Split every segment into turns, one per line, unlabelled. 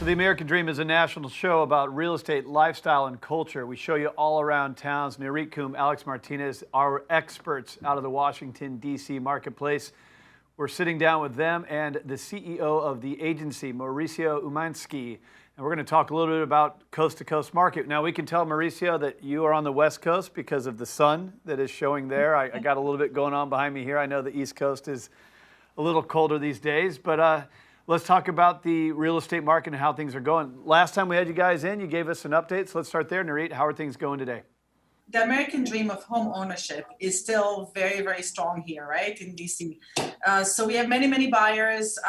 So the American Dream is a national show about real estate, lifestyle, and culture. We show you all around towns. Nurit Kumm, Alex Martinez, our experts out of the Washington, D.C. marketplace. We're sitting down with them and the CEO of the agency, Mauricio Umansky. And we're going to talk a little bit about coast-to-coast market. Now, we can tell, Mauricio, that you are on the West Coast because of the sun that is showing there. I got a little bit going on behind me here. I know the East Coast is a little colder these days, but let's talk about the real estate market and how things are going. Last time we had you guys in, you gave us an update. So let's start there. Nurit, how are things going today?
The American dream of home ownership is still very, very strong here, right, in DC. So we have many, many buyers.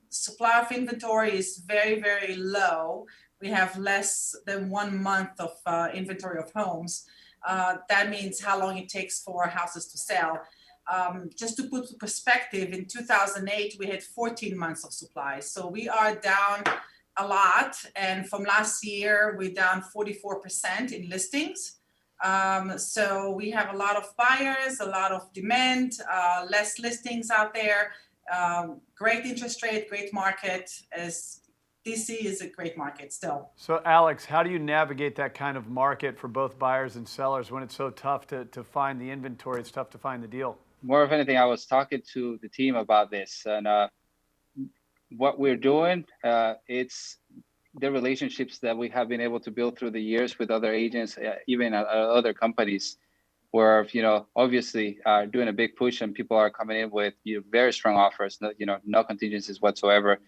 Supply of inventory is very, very low. We have less than 1 month of inventory of homes. That means how long it takes for houses to sell. Just to put perspective, in 2008, we had 14 months of supply. So we are down a lot. And from last year, we're down 44% in listings. So we have a lot of buyers, a lot of demand, less listings out there, great interest rate, great market. As DC is a great market still.
So Alex, how do you navigate that kind of market for both buyers and sellers when it's so tough to find the inventory, it's tough to find the deal?
More of anything, I was talking to the team about this, and what we're doing, it's the relationships that we have been able to build through the years with other agents, even other companies, where obviously are doing a big push and people are coming in with very strong offers, no contingencies whatsoever.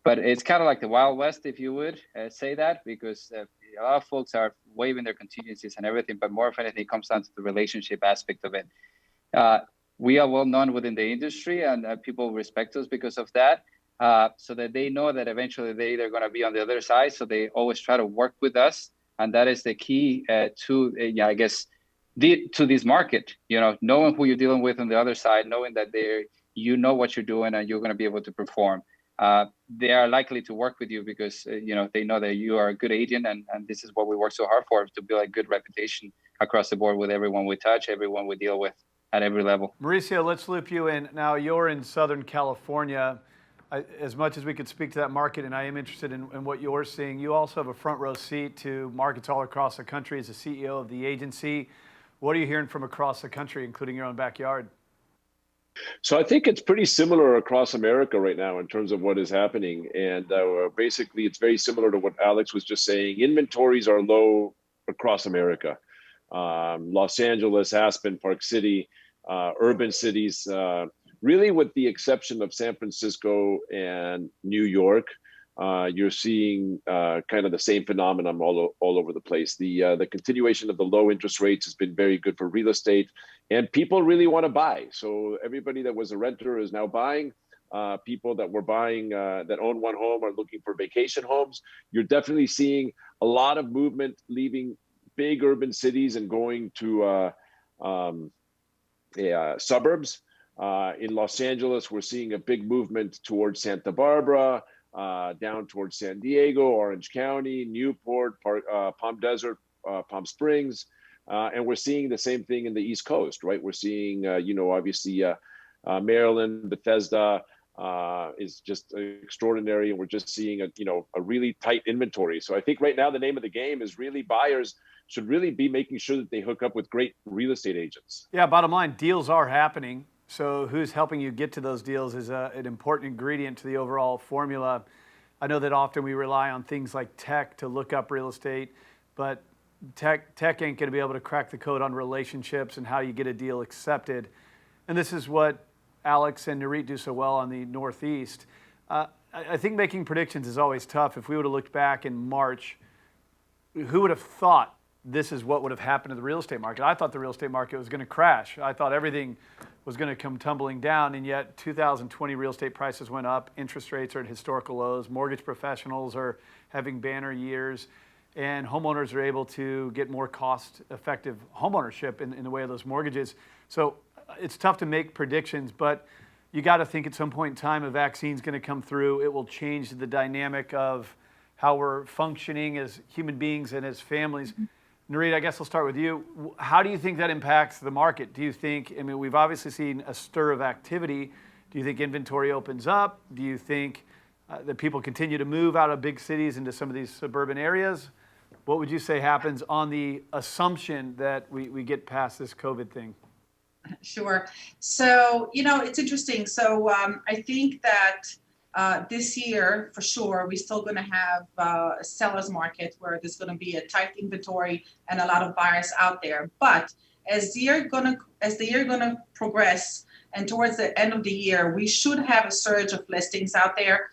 But it's kind of like the Wild West, if you would say that, because a lot of folks are waiving their contingencies and everything. But more of anything, it comes down to the relationship aspect of it. We are well known within the industry, and people respect us because of that. So that they know that eventually they're going to be on the other side. So they always try to work with us. And that is the key to this market, knowing who you're dealing with on the other side, knowing that you know what you're doing and you're going to be able to perform. They are likely to work with you because, they know that you are a good agent. And this is what we work so hard for, to build a good reputation across the board with everyone we touch, everyone we deal with at every level.
Mauricio, let's loop you in. Now, you're in Southern California. As much as we could speak to that market, and I am interested in what you're seeing, you also have a front row seat to markets all across the country as the CEO of the agency. What are you hearing from across the country, including your own backyard?
So I think it's pretty similar across America right now in terms of what is happening. And basically, it's very similar to what Alex was just saying. Inventories are low across America. Los Angeles, Aspen, Park City, urban cities, really, with the exception of San Francisco and New York, you're seeing kind of the same phenomenon all over the place. The continuation of the low interest rates has been very good for real estate, and people really want to buy. So everybody that was a renter is now buying. People that were buying, that own one home, are looking for vacation homes. You're definitely seeing a lot of movement leaving big urban cities and going to suburbs. In Los Angeles, we're seeing a big movement towards Santa Barbara, down towards San Diego, Orange County, Newport, Palm Desert, Palm Springs. And we're seeing the same thing in the East Coast, right? We're seeing, obviously, Maryland, Bethesda is just extraordinary. And we're just seeing a really tight inventory. So I think right now the name of the game is really buyers should really be making sure that they hook up with great real estate agents.
Yeah, bottom line, deals are happening. So who's helping you get to those deals is an important ingredient to the overall formula. I know that often we rely on things like tech to look up real estate, but tech ain't going to be able to crack the code on relationships and how you get a deal accepted. And this is what Alex and Nurit do so well on the Northeast. I think making predictions is always tough. If we would have looked back in March, who would have thought this is what would have happened to the real estate market? I thought the real estate market was going to crash. I thought everything was going to come tumbling down, and yet 2020 real estate prices went up. Interest rates are at historical lows. Mortgage professionals are having banner years, and homeowners are able to get more cost-effective homeownership in the way of those mortgages. So it's tough to make predictions, but you got to think at some point in time a vaccine's going to come through. It will change the dynamic of how we're functioning as human beings and as families. Nurit, I guess I'll start with you. How do you think that impacts the market? Do you think, we've obviously seen a stir of activity. Do you think inventory opens up? Do you think that people continue to move out of big cities into some of these suburban areas. What would you say happens on the assumption that we get past this COVID thing?
Sure. So, it's interesting. So I think that this year, for sure, we're still going to have a seller's market where there's going to be a tight inventory and a lot of buyers out there. But as the year gonna progress and towards the end of the year, we should have a surge of listings out there.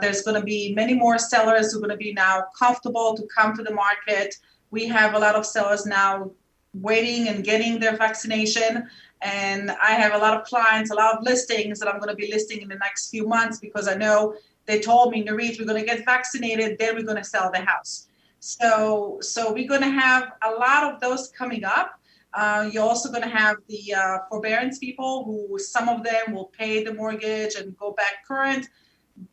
There's going to be many more sellers who are going to be now comfortable to come to the market. We have a lot of sellers now waiting and getting their vaccination. And I have a lot of clients, a lot of listings that I'm going to be listing in the next few months because I know they told me, Nurit, we're going to get vaccinated, then we're going to sell the house. So we're going to have a lot of those coming up. You're also going to have the forbearance people who some of them will pay the mortgage and go back current.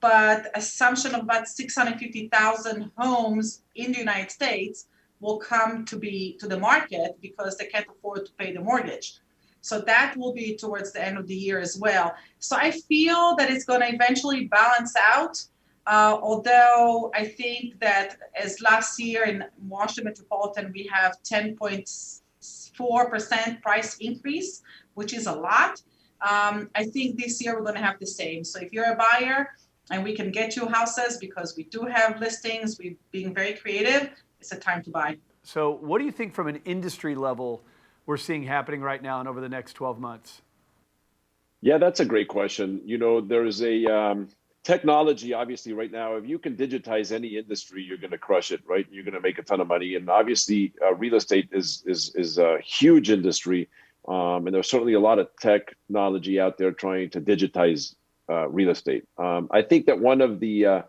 But assumption of about 650,000 homes in the United States will come to the market because they can't afford to pay the mortgage. So that will be towards the end of the year as well. So I feel that it's going to eventually balance out. Although I think that as last year in Washington Metropolitan, we have 10.4% price increase, which is a lot. I think this year we're going to have the same. So if you're a buyer and we can get you houses because we do have listings, we're being very creative, it's a time to buy.
So what do you think from an industry level we're seeing happening right now and over the next 12 months?
Yeah, that's a great question. There's a technology, obviously, right now. If you can digitize any industry, you're going to crush it, right? You're going to make a ton of money. And obviously, real estate is a huge industry. And there's certainly a lot of technology out there trying to digitize real estate. I think that one of the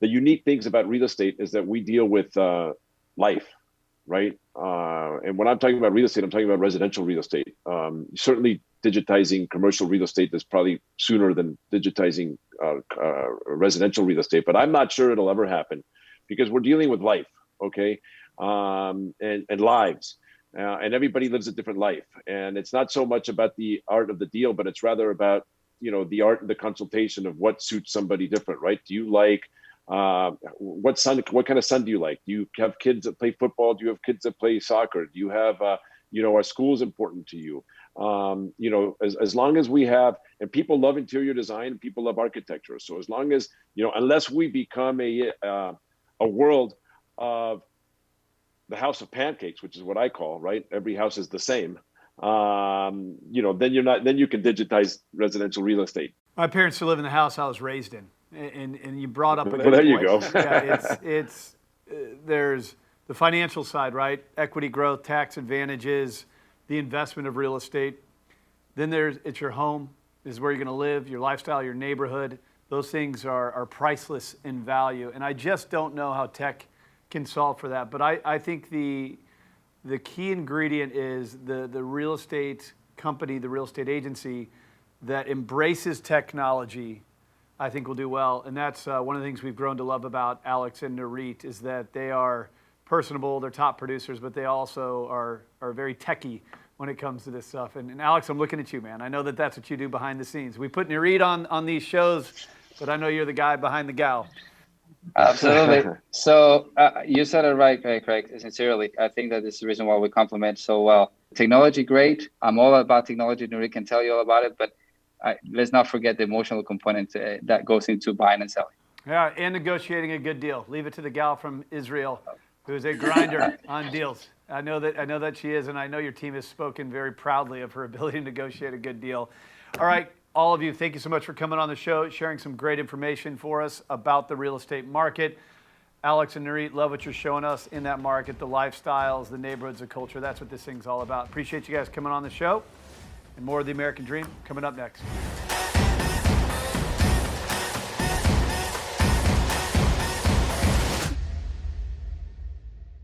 unique things about real estate is that we deal with life, right? And when I'm talking about real estate, I'm talking about residential real estate. Certainly digitizing commercial real estate is probably sooner than digitizing residential real estate, but I'm not sure it'll ever happen because we're dealing with life, okay? And lives. And everybody lives a different life. And it's not so much about the art of the deal, but it's rather about, the art and the consultation of what suits somebody different, right? Do you like, what kind of son do you like? Do you have kids that play football? Do you have kids that play soccer? Do you have, are schools important to you? As long as we have, and people love interior design, people love architecture. So as long as, unless we become a world of the house of pancakes, which is what I call, right? Every house is the same. Then you can digitize residential real estate.
My parents still live in the house I was raised in, and you brought up a good
Well, there you
point.
go.
Yeah, there's the financial side, right? Equity growth, tax advantages, the investment of real estate. Then it's your home, this is where you're going to live, your lifestyle, your neighborhood. Those things are priceless in value, and I just don't know how tech can solve for that. But I think the key ingredient is the real estate company, the real estate agency that embraces technology, I think will do well. And that's one of the things we've grown to love about Alex and Nurit is that they are personable, they're top producers, but they also are very techie when it comes to this stuff. And Alex, I'm looking at you, man. I know that that's what you do behind the scenes. We put Nurit on these shows, but I know you're the guy behind the gal.
Absolutely. So you said it right, Craig, sincerely. I think that is the reason why we complement so well. Technology, great. I'm all about technology. Nurit can tell you all about it, but let's not forget the emotional component that goes into buying and selling.
Yeah, and negotiating a good deal. Leave it to the gal from Israel, who is a grinder on deals. I know that she is, and I know your team has spoken very proudly of her ability to negotiate a good deal. All right, all of you, thank you so much for coming on the show, sharing some great information for us about the real estate market. Alex and Nurit, love what you're showing us in that market, the lifestyles, the neighborhoods, the culture. That's what this thing's all about. Appreciate you guys coming on the show. And more of the American Dream coming up next.